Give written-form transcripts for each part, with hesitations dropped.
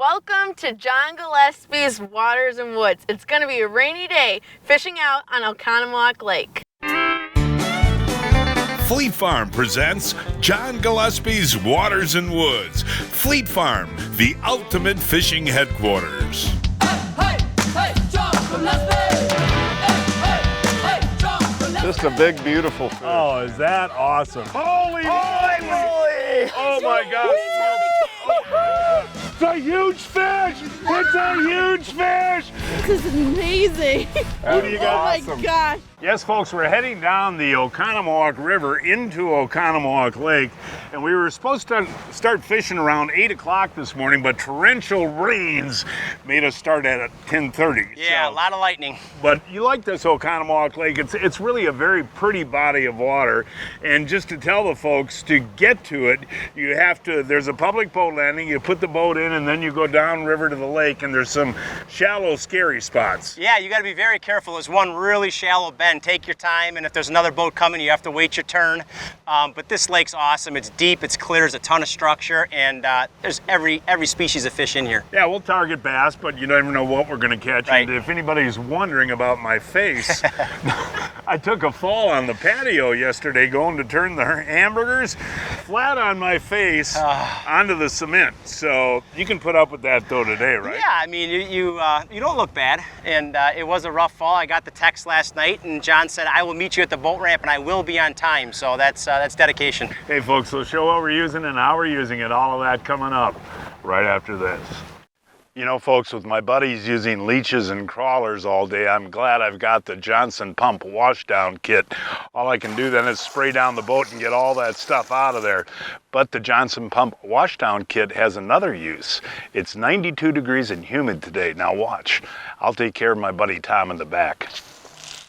Welcome to John Gillespie's Waters and Woods. It's going to be a rainy day fishing out on Oconomowoc Lake. Fleet Farm presents John Gillespie's Waters and Woods. Fleet Farm, the ultimate fishing headquarters. Hey, hey, John Gillespie! Hey, John Gillespie! Just a big, beautiful fish. Oh, is that awesome? Holy moly! Oh my gosh! It's a huge fish! It's a huge fish! This is amazing. Who do you got? Oh my gosh. Yes, folks, we're heading down the Oconomowoc River into Oconomowoc Lake, and we were supposed to start fishing around 8 o'clock this morning, but torrential rains made us start at 10:30. Yeah, a lot of lightning. But you like this Oconomowoc Lake. It's really a very pretty body of water, and just to tell the folks, to get to it, you have to, there's a public boat landing, you put the boat in, and then you go down river to the lake, and there's some shallow, scary spots. Yeah, you got to be very careful. There's one really shallow bend. Take your time, and if there's another boat coming, you have to wait your turn. But this lake's awesome. It's deep, it's clear, there's a ton of structure, and there's every species of fish in here. Yeah, we'll target bass, but you never know what we're going to catch. Right. And if anybody's wondering about my face, I took a fall on the patio yesterday going to turn the hamburgers flat on my face onto the cement. So you can put up with that though today, right? Yeah, I mean, you don't look bad, and it was a rough fall. I got the text last night, and John said, I will meet you at the boat ramp, and I will be on time. So that's dedication. Hey folks, so show what we're using and how we're using it, all of that coming up right after this. You know, folks, with my buddies using leeches and crawlers all day, I'm glad I've got the Johnson Pump washdown kit. All I can do then is spray down the boat and get all that stuff out of there. But the Johnson Pump washdown kit has another use. It's 92 degrees and humid today. Now watch. I'll take care of my buddy Tom in the back.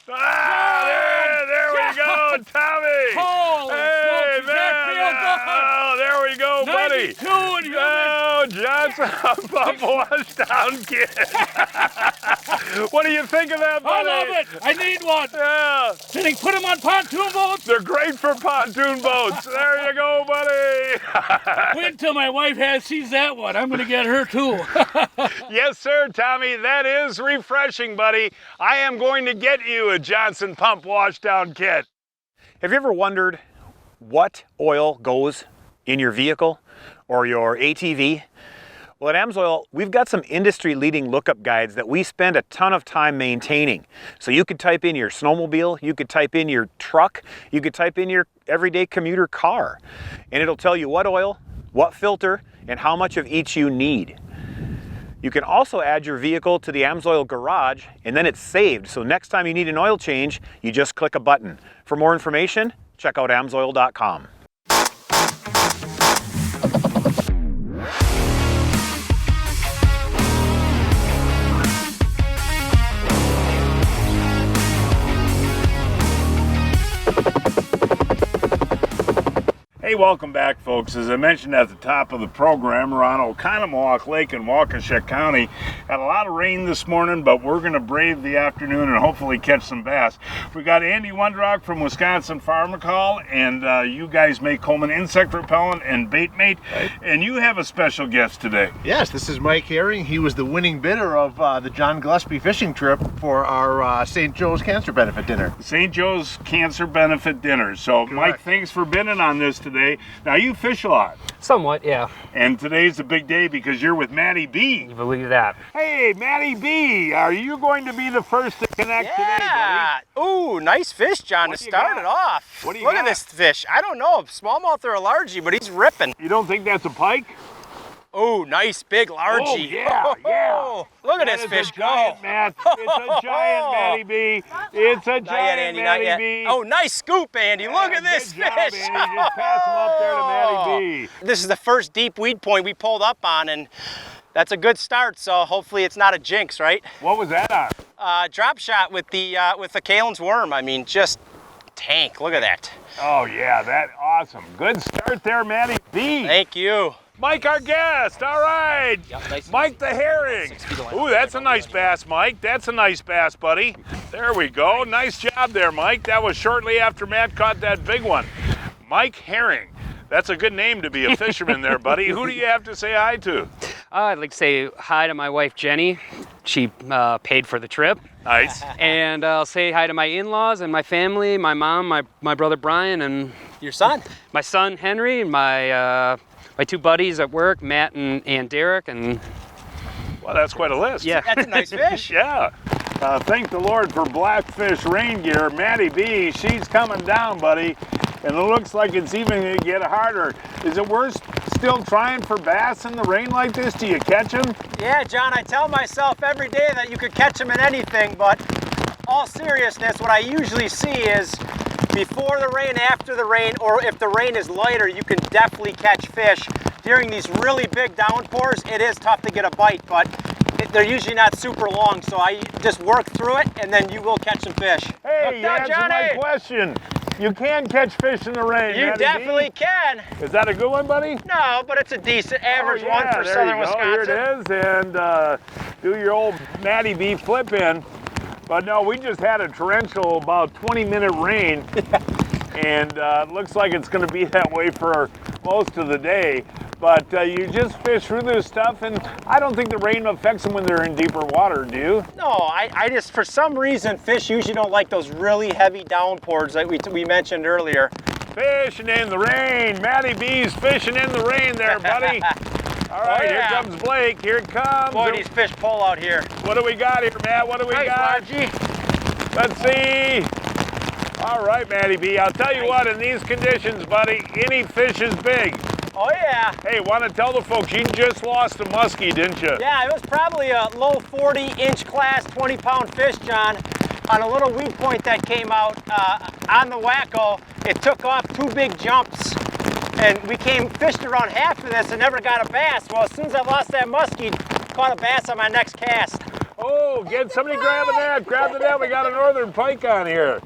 Ah, there we go, Tommy. Holy hey, smokes, man. that feel good? Oh, there we go, buddy. 92 and humid. Oh, Johnson Pump washdown kit. What do you think of that, buddy? I love it. I need one. Yeah. Did he put them on pontoon boats? They're great for pontoon boats. There you go, buddy. Wait until my wife sees that one. I'm going to get her too. Yes, sir, Tommy. That is refreshing, buddy. I am going to get you a Johnson Pump washdown kit. Have you ever wondered what oil goes in your vehicle or your ATV? Well, at AMSOIL, we've got some industry-leading lookup guides that we spend a ton of time maintaining. So you could type in your snowmobile, you could type in your truck, you could type in your everyday commuter car, and it'll tell you what oil, what filter, and how much of each you need. You can also add your vehicle to the AMSOIL garage, and then it's saved. So next time you need an oil change, you just click a button. For more information, check out amsoil.com. Hey, welcome back, folks. As I mentioned at the top of the program, we're on Oconomowoc Lake in Waukesha County. Had a lot of rain this morning, but we're going to brave the afternoon and hopefully catch some bass. We got Andy Wundrock from Wisconsin Pharmacol, and you guys make Coleman insect repellent and bait mate. Right. And you have a special guest today. Yes, this is Mike Herring. He was the winning bidder of the John Gillespie fishing trip for our St. Joe's Cancer Benefit Dinner. St. Joe's Cancer Benefit Dinner. So, correct. Mike, thanks for bidding on this today. Now, you fish a lot. Somewhat, yeah. And today's a big day because you're with Matty B. You believe that? Hey, Matty B, are you going to be the first to connect today, buddy? Ooh, nice fish, John, to start it off. What do you Look got? at this fish. I don't know, smallmouth or a largie, but he's ripping. You don't think that's a pike? Oh, nice big largie. Oh, yeah, yeah. Look at That this is fish a giant, go. Matt. It's a giant, Matty B. It's a Not yet, giant, Andy, not Matty yet. B. Oh, nice scoop, Andy. Look at this Good job, fish. Andy. Just pass him up there to Matty B. This is the first deep weed point we pulled up on, and that's a good start, so hopefully it's not a jinx, right? What was that on? Drop shot with the Kalen's worm. I mean, just tank. Look at that. Oh, yeah, that awesome. Good start there, Matty B. Thank you. Mike, our guest. All right. Yep, nice. Mike the herring. Ooh, that's a nice bass, Mike. That's a nice bass, buddy. There we go. Nice job there, Mike. That was shortly after Matt caught that big one. Mike Herring. That's a good name to be a fisherman there, buddy. Who do you have to say hi to? I'd like to say hi to my wife, Jenny. She paid for the trip. Nice. And I'll say hi to my in-laws and my family, my mom, my brother Brian, and Your son? my son Henry, and my two buddies at work, Matt and Derek, and Well, that's quite a list. yeah. That's a nice fish. Yeah. Thank the Lord for Blackfish rain gear. Maddie B, she's coming down, buddy. And it looks like it's even going to get harder. Is it worth still trying for bass in the rain like this? Do you catch them? Yeah, John, I tell myself every day that you could catch them in anything, but all seriousness, what I usually see is before the rain, after the rain, or if the rain is lighter, you can definitely catch fish. During these really big downpours, it is tough to get a bite, but they're usually not super long, so I just work through it, and then you will catch some fish. Hey, you answered my question. You can catch fish in the rain. You Maddie definitely B. can. Is that a good one, buddy? No, but it's a decent average Oh, one yeah, for there southern you go. Wisconsin. Here it is, and do your old Maddie B flip in. But no, we just had a torrential, about 20-minute rain, and it looks like it's going to be that way for most of the day. But you just fish through this stuff, and I don't think the rain affects them when they're in deeper water, do you? No, I just, for some reason, fish usually don't like those really heavy downpours like we mentioned earlier. Fishing in the rain. Maddie B's fishing in the rain there, buddy. All right, yeah. Here comes Blake. Here it comes. Boy, these fish pull out here. What do we got here, Matt? What do we got? Margie. Let's see. All right, Maddie B. I'll tell you what, in these conditions, buddy, any fish is big. Oh, yeah. Hey, want to tell the folks, you just lost a muskie, didn't you? Yeah, it was probably a low 40-inch class, 20-pound fish, John, on a little weed point that came out on the Wacko. It took off 2 big jumps, and we fished around half of this and never got a bass. Well, as soon as I lost that muskie, caught a bass on my next cast. Oh, get somebody grab a net. Grab the net. We got a northern pike on here.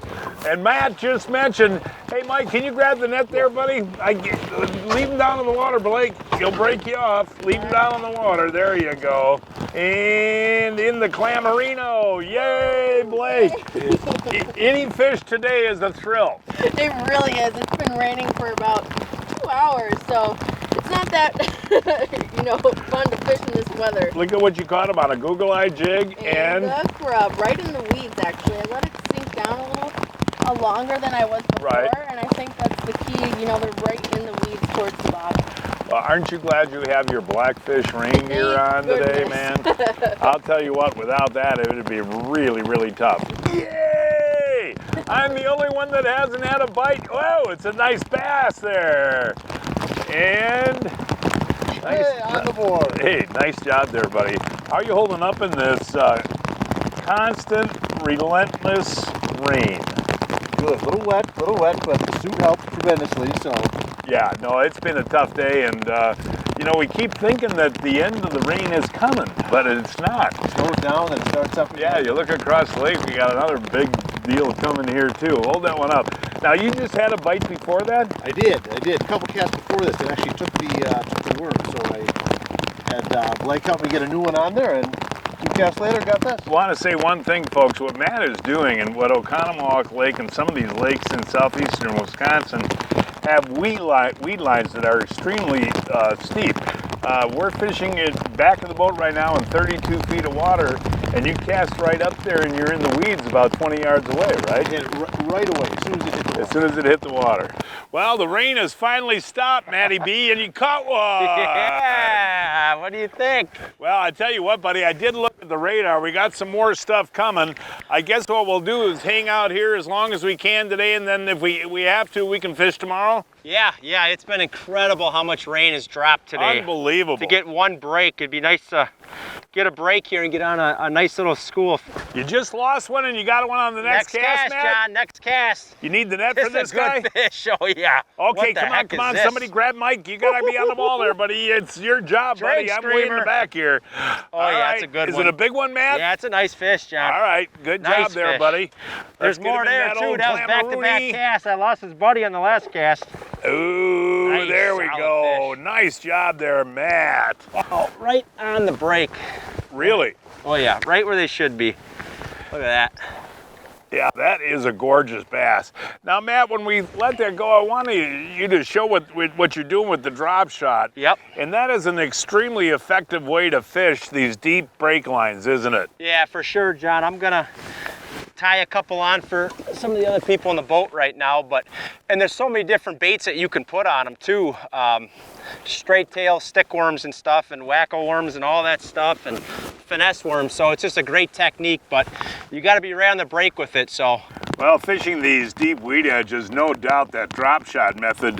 And Matt just mentioned, hey, Mike, can you grab the net there, buddy? Leave him down in the water, Blake. He'll break you off. Leave him down in the water. There you go. And in the Clamarino. Yay, Blake. Any fish today is a thrill. It really is. It's been raining for about 2 hours, so it's not that, fun to fish in this weather. Look at what you caught him on, a Google Eye jig and a grub right in the weeds, actually. I let it sink down a little longer than I was before, Right. and I think that's the key. They're right in the weeds towards the bottom. well, aren't you glad you have your Blackfish rain gear on today, man? I'll tell you what, without that, it would be really, really tough. Yay! I'm the only one that hasn't had a bite. Whoa, it's a nice bass there. And nice, Hey, on the board. hey, nice job there, buddy. How are you holding up in this constant, relentless rain? Good. A little wet, but the suit helped tremendously, so. Yeah, no, it's been a tough day, and we keep thinking that the end of the rain is coming, but it's not. Slows down and starts up. Yeah, you look across the lake, we got another big deal coming here too. Hold that one up. Now, you just had a bite before that? I did. A couple casts before this. It actually took the worm, so I had Blake help me get a new one on there, and 2 casts later, got this. I want to say one thing, folks. What Matt is doing, and what Oconomowoc Lake and some of these lakes in southeastern Wisconsin have weed lines that are extremely steep. We're fishing it back of the boat right now in 32 feet of water, and you cast right up there and you're in the weeds about 20 yards away, right? Hit it right away, as soon as it hit the water. As soon as it hit the water. Well, the rain has finally stopped, Matty B, and you caught one. Yeah, what do you think? Well, I tell you what, buddy, I did look at the radar. We got some more stuff coming. I guess what we'll do is hang out here as long as we can today, and then if we have to, we can fish tomorrow. Yeah, it's been incredible how much rain has dropped today. Unbelievable. To get one break, it'd be nice to get a break here and get on a nice little school. You just lost one and you got one on the next cast, Matt? John, next cast. You need the net for this a guy? good fish, oh yeah. Okay, What the come on, heck come is on. this? Somebody grab Mike. You gotta be on the ball there, buddy. It's your job, buddy. Drag I'm way in the streamer. back here. Oh, All yeah, right. it's a good Is one. it a big one, Matt? Yeah, it's a nice fish, John. All right, good Nice job there, fish. buddy. There's Let's get more him in there, that too. old That was back-to-back Clamaroonie. cast. I lost his buddy on the last cast. Ooh, Nice, there we solid go. fish. Nice job there, Matt. Oh, right on the break. Really? Oh, yeah, right where they should be. Look at that. Yeah, that is a gorgeous bass. Now, Matt, when we let that go, I want you to show what you're doing with the drop shot. Yep. And that is an extremely effective way to fish these deep break lines, isn't it? Yeah, for sure, John. I'm gonna tie a couple on for some of the other people in the boat right now, and there's so many different baits that you can put on them too. Straight tail stick worms and stuff, and wacko worms and all that stuff, and finesse worms. So it's just a great technique, but you got to be right on the break with it. So, well, fishing these deep weed edges, no doubt that drop shot method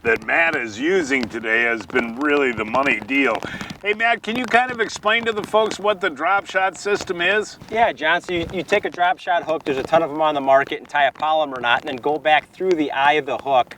that Matt is using today has been really the money deal. Hey, Matt, can you kind of explain to the folks what the drop shot system is? Yeah, John, so you take a drop shot hook, there's a ton of them on the market, and tie a polymer knot, and then go back through the eye of the hook.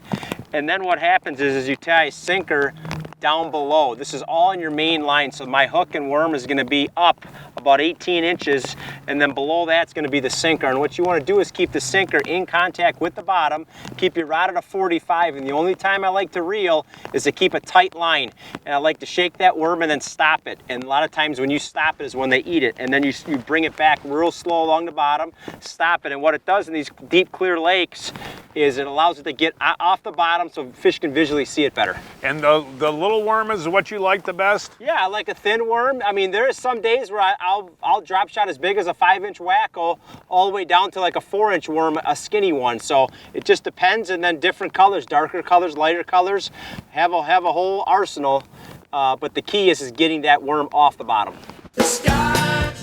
And then what happens is you tie a sinker down below. This is all in your main line, so my hook and worm is going to be up about 18 inches, and then below that's going to be the sinker. And what you want to do is keep the sinker in contact with the bottom, keep your rod at a 45, and the only time I like to reel is to keep a tight line. And I like to shake that worm and then stop it. And a lot of times when you stop it is when they eat it, and then you bring it back real slow along the bottom, stop it. And what it does in these deep, clear lakes is it allows it to get off the bottom so fish can visually see it better. And the little worm is what you like the best? Yeah, I like a thin worm. I mean, there is some days where I'll drop shot as big as a 5-inch wacko all the way down to like a 4-inch worm, a skinny one. So it just depends, and then different colors, darker colors, lighter colors, have a whole arsenal. But the key is getting that worm off the bottom.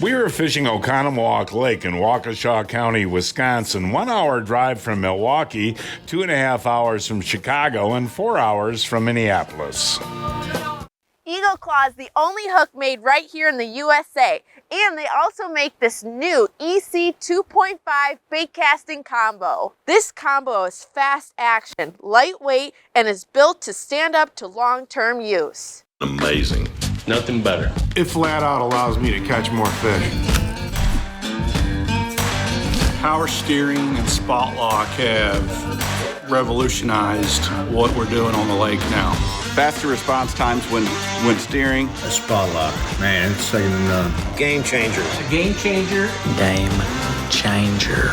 We are fishing Oconomowoc Lake in Waukesha County, Wisconsin. 1 hour drive from Milwaukee, 2.5 hours from Chicago, and 4 hours from Minneapolis. Eagle Claw is the only hook made right here in the USA. And they also make this new EC 2.5 bait casting combo. This combo is fast action, lightweight, and is built to stand up to long-term use. Amazing. Nothing better. It flat out allows me to catch more fish. Power steering and spot lock have revolutionized what we're doing on the lake now. Faster response times when steering. A spot lock, man, it's second to none. Game changer. It's a game changer. Game changer.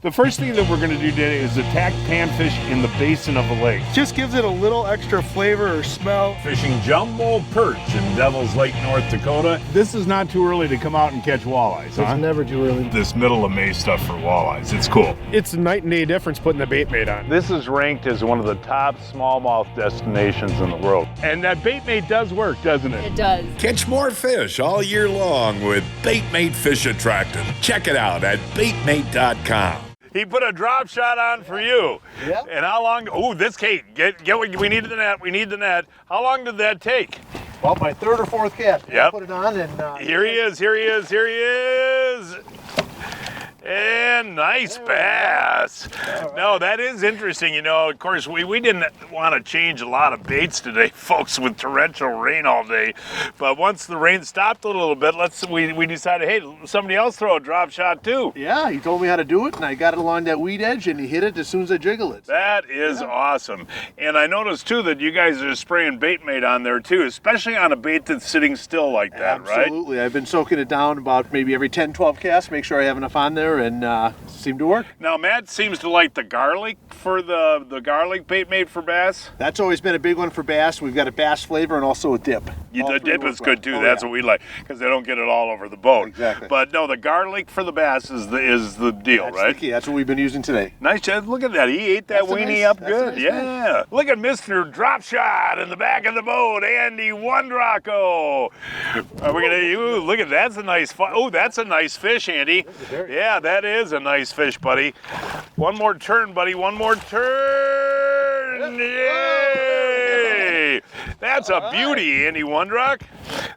The first thing that we're going to do today is attack panfish in the basin of a lake. Just gives it a little extra flavor or smell. Fishing jumbo perch in Devil's Lake, North Dakota. This is not too early to come out and catch walleyes, huh? It's never too early. This middle of May stuff for walleyes, it's cool. It's a night and day difference putting the bait mate on. This is ranked as one of the top smallmouth destinations in the world. And that bait mate does work, doesn't it? It does. Catch more fish all year long with Baitmate Fish Attractant. Check it out at baitmate.com. He put a drop shot on for you. Yeah. And how long? Oh, this cake. Get what we need the net. We need the net. How long did that take? Well, my third or fourth cast. Yep. Put it on and here he is. Here he is. Here he is. And nice bass. Right. No, that is interesting. You know, of course, we didn't want to change a lot of baits today, folks, with torrential rain all day. But once the rain stopped a little bit, we decided, hey, somebody else throw a drop shot too. Yeah, he told me how to do it, and I got it along that weed edge, and he hit it as soon as I jiggle it. So. That is awesome. And I noticed too that you guys are spraying bait mate on there too, especially on a bait that's sitting still like that, Absolutely. Right? Absolutely. I've been soaking it down about maybe every 10, 12 casts, make sure I have enough on there, and seemed to work. Now Matt seems to like the garlic for the garlic bait mate for bass. That's always been a big one for bass. We've got a bass flavor and also a dip. The dip is good too. That's what we like because they don't get it all over the boat. Exactly. But no, the garlic for the bass is the deal, That's right? The key. That's what we've been using today. Nice, Chad. Look at that. He ate that weenie up good. Nice yeah. Look at Mr. Drop Shot in the back of the boat, Andy Wondraco. Are we gonna? Look at that's a nice. Oh, that's a nice fish, Andy. Yeah, that is a nice fish, buddy. One more turn, buddy. One more turn. Yay! That's a beauty, Andy Wondrock.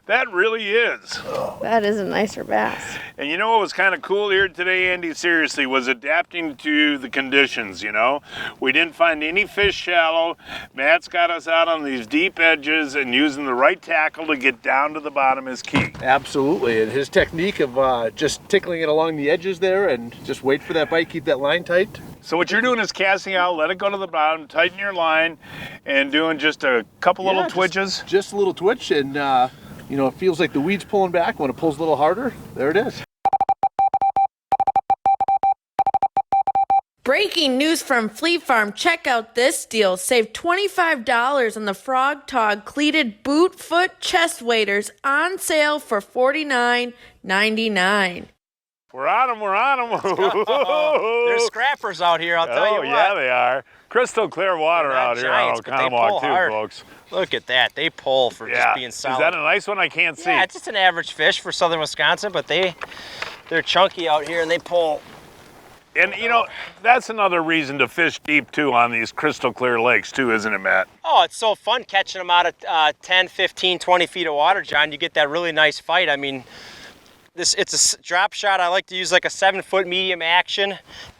That really is. That is a nicer bass. And you know what was kind of cool here today, Andy, seriously, was adapting to the conditions, you know? We didn't find any fish shallow. Matt's got us out on these deep edges, and using the right tackle to get down to the bottom is key. Absolutely, and his technique of just tickling it along the edges there and just wait for that bite, keep that line tight. So what you're doing is casting out, let it go to the bottom, tighten your line, and doing just a couple little twitches. Just a little twitch, and you know, it feels like the weed's pulling back. When it pulls a little harder, there it is. Breaking news from Fleet Farm. Check out this deal. Save $25 on the Frog Tog cleated boot foot chest waders on sale for $49.99. We're on them, we're on them. There's scrappers out here, I'll tell you what. Oh, yeah, they are. Crystal clear water out here on Oconomowoc too, folks. Look at that. They pull for just being solid. Is that a nice one? I can't see. Yeah, it's just an average fish for southern Wisconsin, but they're chunky out here and they pull. And you know, that's another reason to fish deep too on these crystal clear lakes too, isn't it, Matt? Oh, it's so fun catching them out of 10, 15, 20 feet of water, John. You get that really nice fight. I mean, it's a drop shot. I like to use like a 7-foot medium action,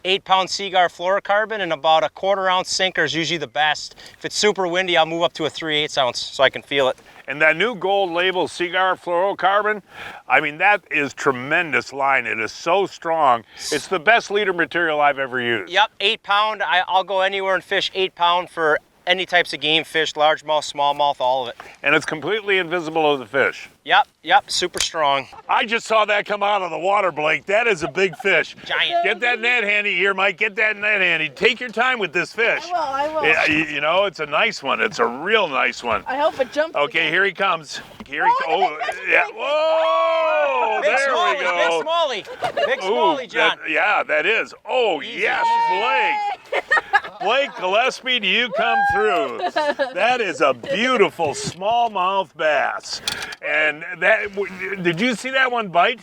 8-pound Seaguar fluorocarbon, and about a 1/4 ounce sinker is usually the best. If it's super windy, I'll move up to a 3/8 ounce so I can feel it. And that new gold label Seaguar fluorocarbon, I mean, that is tremendous line. It is so strong. It's the best leader material I've ever used. Yep, 8-pound. I'll go anywhere and fish 8-pound for any types of game fish, largemouth, smallmouth, all of it. And it's completely invisible to the fish. Yep, super strong. I just saw that come out of the water, Blake. That is a big fish. Giant. Get that net handy here, Mike. Get that net handy. Take your time with this fish. I will. You know, it's a nice one. It's a real nice one. I hope it jumps. Okay, here he comes. Here he yeah. Whoa! Big There Smalley, we go. Big Smalley, John. That is. Oh, yes, Blake. Blake Gillespie, do you come through? That is a beautiful smallmouth bass. And did you see that one bite?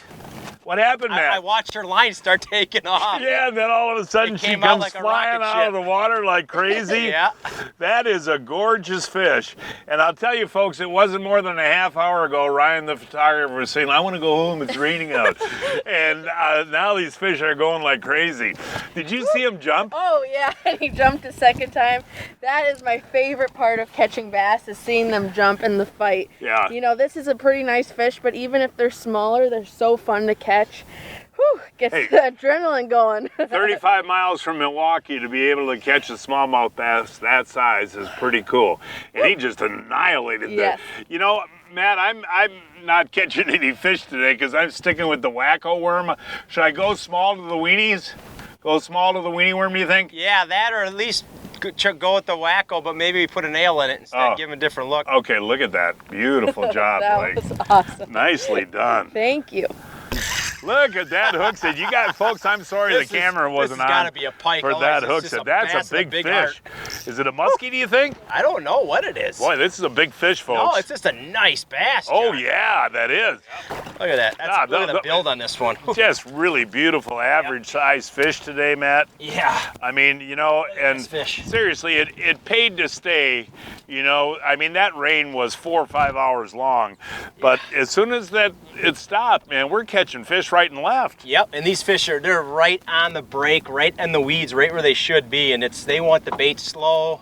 What happened, Matt? I watched her line start taking off. Yeah, and then all of a sudden she comes flying out of the water like crazy. Yeah. That is a gorgeous fish. And I'll tell you, folks, it wasn't more than a half hour ago, Ryan, the photographer, was saying, I want to go home, it's raining out. And now these fish are going like crazy. Did you see him jump? Oh, yeah, and he jumped a second time. That is my favorite part of catching bass, is seeing them jump in the fight. Yeah. You know, this is a pretty nice fish, but even if they're smaller, they're so fun to catch. Whew, gets the adrenaline going. 35 miles from Milwaukee to be able to catch a smallmouth bass that size is pretty cool. And he just annihilated that. You know, Matt, I'm not catching any fish today because I'm sticking with the wacko worm. Should I go small to the weenies? Go small to the weenie worm, do you think? Yeah, that, or at least go with the wacko, but maybe put a nail in it instead, give him a different look. Okay, look at that. Beautiful job, Blake. That was awesome. Nicely done. Thank you. Look at that hook set. You got, folks, I'm sorry the camera wasn't on. This has got to be a pike. For that hook set. That's a big fish. Heart. Is it a muskie, do you think? I don't know what it is. Boy, this is a big fish, folks. No, it's just a nice bass, John. Oh, yeah, that is. Look at that. Look at the build on this one. Just really beautiful, average-sized fish today, Matt. Yeah. I mean, you know, and fish. Seriously, it paid to stay. You know, I mean, that rain was 4 or 5 hours long. But as soon as it stopped, man, we're catching fish right and left. Yep, and these fish they're right on the break, right in the weeds, right where they should be, and they want the bait slow.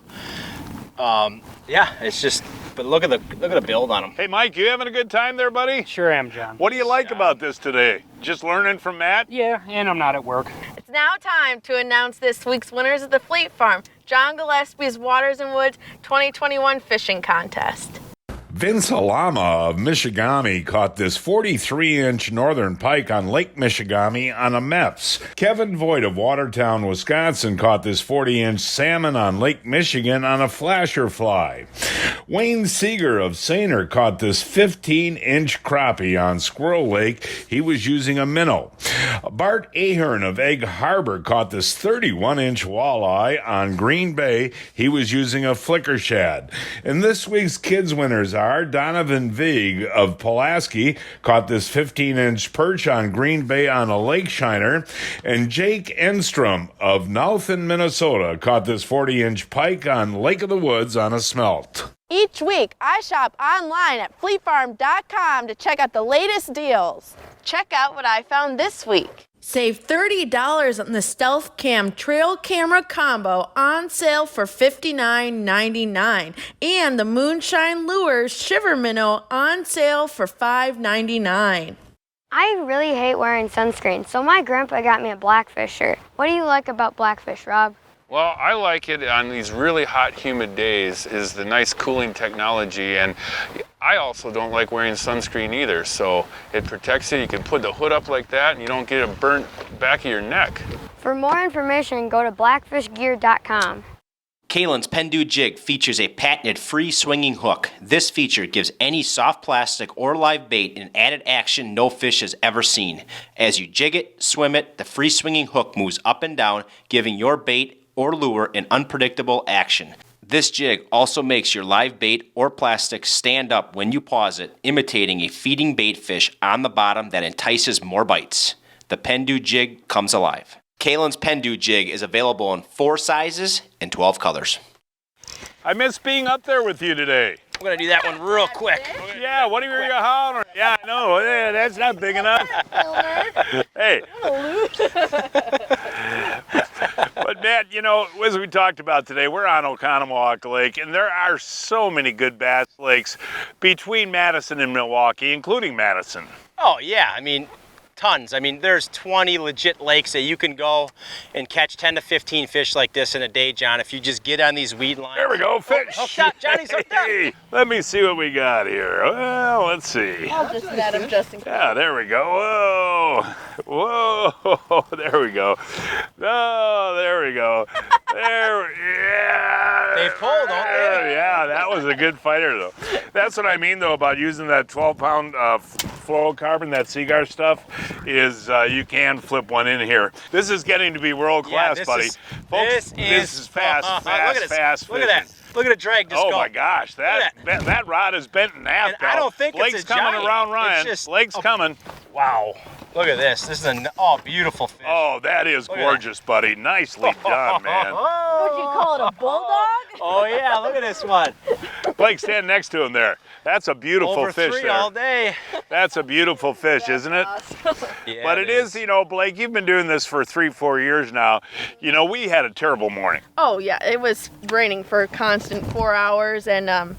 Yeah, it's just, but look at the build on them. Hey, Mike, you having a good time there, buddy? Sure am, John. What do you like about this today? Just learning from Matt? Yeah, and I'm not at work. It's now time to announce this week's winners of the Fleet Farm, John Gillespie's Waters and Woods 2021 Fishing Contest. Vince Alama of Michigami caught this 43-inch northern pike on Lake Michigami on a Mepps. Kevin Voigt of Watertown, Wisconsin caught this 40-inch salmon on Lake Michigan on a flasher fly. Wayne Seeger of Sainer caught this 15-inch crappie on Squirrel Lake. He was using a minnow. Bart Ahern of Egg Harbor caught this 31-inch walleye on Green Bay. He was using a flicker shad. And this week's kids winners are Donovan Vig of Pulaski caught this 15-inch perch on Green Bay on a lake shiner, and Jake Enstrom of Nowthen, Minnesota caught this 40-inch pike on Lake of the Woods on a smelt. Each week, I shop online at fleetfarm.com to check out the latest deals. Check out what I found this week. Save $30 on the Stealth Cam Trail Camera Combo on sale for $59.99. And the Moonshine Lures Shiver Minnow on sale for $5.99. I really hate wearing sunscreen, so my grandpa got me a Blackfish shirt. What do you like about Blackfish, Rob? Well, I like it on these really hot, humid days is the nice cooling technology, and I also don't like wearing sunscreen either, so it protects you. You can put the hood up like that and you don't get a burnt back of your neck. For more information, go to blackfishgear.com. Kalen's Pendu Jig features a patented free swinging hook. This feature gives any soft plastic or live bait an added action no fish has ever seen. As you jig it, swim it, the free swinging hook moves up and down, giving your bait or lure an unpredictable action. This jig also makes your live bait or plastic stand up when you pause it, imitating a feeding bait fish on the bottom that entices more bites. The Pendu Jig comes alive. Kalen's Pendu Jig is available in 4 sizes and 12 colors. I miss being up there with you today. I'm gonna do that one real quick. Yeah, what are you hollering? Yeah, I know. Yeah, that's not big enough. Hey. But Matt, you know, as we talked about today, we're on Oconomowoc Lake, and there are so many good bass lakes between Madison and Milwaukee, including Madison. Oh yeah, I mean, tons. I mean, there's 20 legit lakes that you can go and catch 10 to 15 fish like this in a day, John, if you just get on these weed lines. There we go, fish. Oh, hooked up, Johnny's hooked up. Hey, let me see what we got here. Well, let's see. I'll just net him just in case. Yeah, there we go. Whoa. Whoa. There we go. Oh, there we go. Yeah. They pull, don't they? Yeah, that was a good fighter, though. That's what I mean, though, about using that 12-pound fluorocarbon, that Seagar stuff, is you can flip one in here. This is getting to be world class, buddy. Folks, this is fast fishing. Look at that. Look at the drag just go. Oh my gosh, that rod is bent in half. I don't think Blake's it's a coming giant. around Ryan. It's just, Blake's coming. Wow. Look at this. This is a beautiful fish. Oh, that is gorgeous, buddy. Nicely done, man. Would you call it a bulldog? Oh yeah, look at this one. Blake, stand next to him there. That's a beautiful Over fish 3 there. all day. That's a beautiful fish, isn't it? Awesome. Yeah, but it is, you know, Blake, you've been doing this for 3-4 years now. You know, we had a terrible morning. Oh yeah, it was raining for a constant 4 hours, and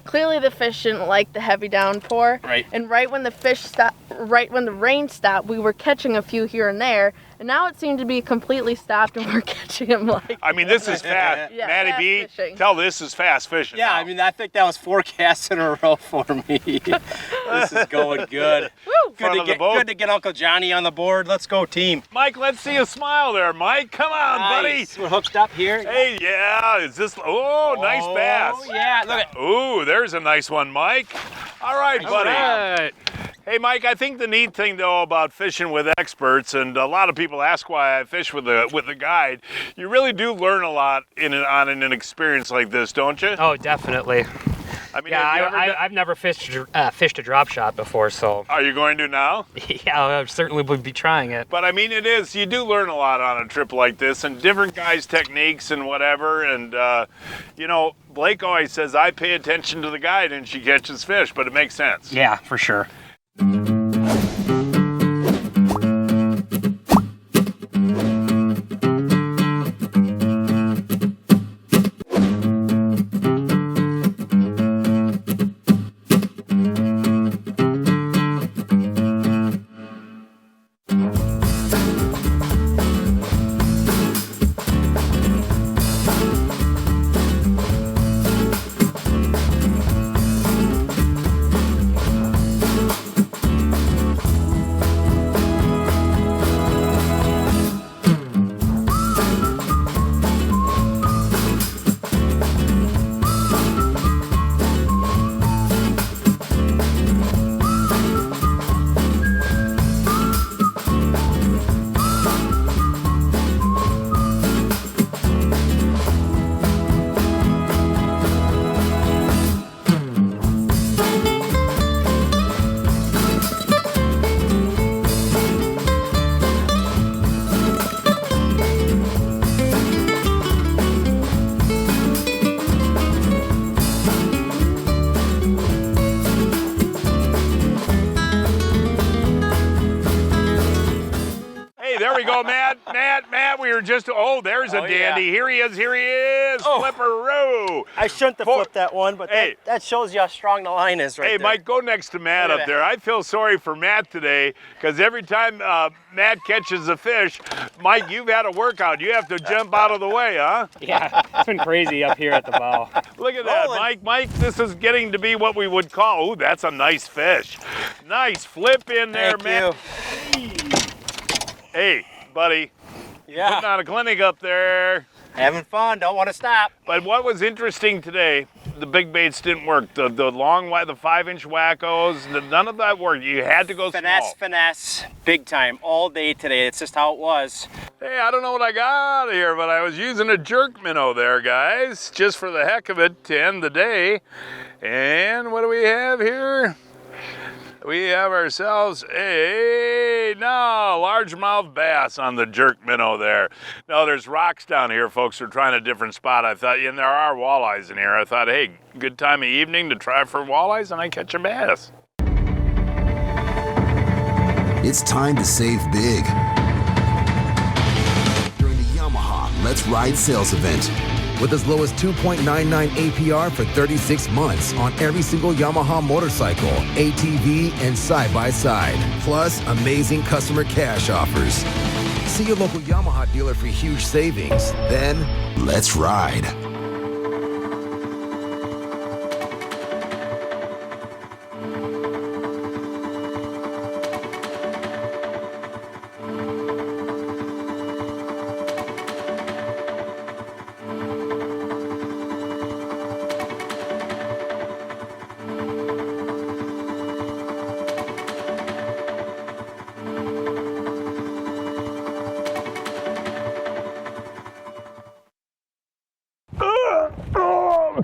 clearly the fish didn't like the heavy downpour. Right. And right when the rain stopped, we were catching a few here and there, and now it seemed to be completely stopped, and we're catching them like. I mean, this is fast. Yeah, Matty fast B, fishing. tell this is fast fishing. Yeah, now. I mean, I think that was 4 casts in a row for me. This is going good. Woo! Good to get Uncle Johnny on the board. Let's go, team. Mike, let's see a smile there, Mike. Come on, Nice. We're hooked up here. buddy. Hey, yeah, is this, nice bass. Oh, yeah, look at. Ooh, there's a nice one, Mike. All right, buddy. Right. Hey, Mike, I think the neat thing, though, about fishing with experts, and a lot of people ask why I fish with a guide, you really do learn a lot on an experience like this, don't you? Oh, definitely. I mean, Yeah, I've never fished a drop shot before, so Are you going to now? yeah, I certainly would be trying it. But I mean, you do learn a lot on a trip like this, and different guys' techniques and whatever. And you know, Blake always says, I pay attention to the guide and she catches fish, but it makes sense. Yeah, for sure. Matt, we were just, there's a dandy. Yeah. Here he is, Flipperoo. I shouldn't have flipped that one, but that shows you how strong the line is right there. Hey, Mike, go next to Matt up there. I feel sorry for Matt today because every time Matt catches a fish, Mike, you've had a workout. You have to jump out of the way, huh? Yeah, it's been crazy up here at the bow. Look at that, Mike. Mike, this is getting to be what we would call, that's a nice fish. Nice flip in there, Matt. Hey, buddy. Yeah. Putting on a clinic up there. Having fun, don't want to stop. But what was interesting today, the big baits didn't work. The long, the 5-inch wackos, none of that worked. You had to go small. Finesse, big time, all day today. It's just how it was. Hey, I don't know what I got out of here, but I was using a jerk minnow there, guys, just for the heck of it to end the day. And what do we have here? We have ourselves a largemouth bass on the jerk minnow there. No, there's rocks down here, folks. We're trying a different spot. I thought, and there are walleyes in here. I thought, hey, good time of evening to try for walleyes, and I catch a bass. It's time to save big during the Yamaha Let's Ride sales event. With as low as 2.99 APR for 36 months on every single Yamaha motorcycle, ATV, and side-by-side. Plus, amazing customer cash offers. See your local Yamaha dealer for huge savings. Then, let's ride.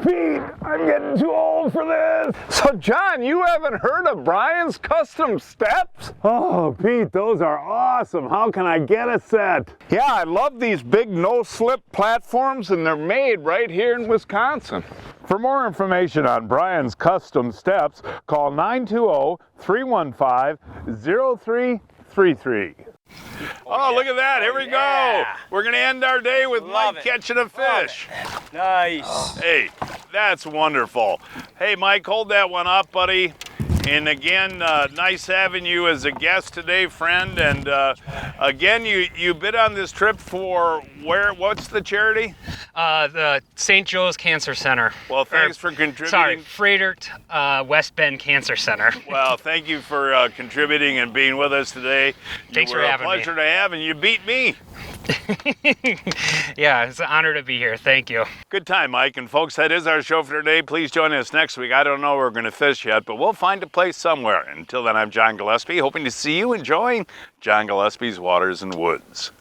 Pete, I'm getting too old for this. So, John, you haven't heard of Brian's Custom Steps? Oh, Pete, those are awesome. How can I get a set? Yeah, I love these big no-slip platforms, and they're made right here in Wisconsin. For more information on Brian's Custom Steps, call 920-315-0333. Oh, look at that. Here we go. We're going to end our day with Mike catching a fish. Nice. Hey, that's wonderful. Hey, Mike, hold that one up, buddy. And again, nice having you as a guest today, friend. And again, you bid on this trip for what's the charity? The St. Joe's Cancer Center. Well, thanks for contributing. Sorry, Frederick West Bend Cancer Center. Well, thank you for contributing and being with us today. Thanks for having me. It was a pleasure to have, and you beat me. Yeah, it's an honor to be here. Thank you. Good time, Mike. And folks, that is our show for today. Please join us next week. I don't know where we're going to fish yet, but we'll find a place somewhere. Until then, I'm John Gillespie, hoping to see you enjoying John Gillespie's Waters and Woods.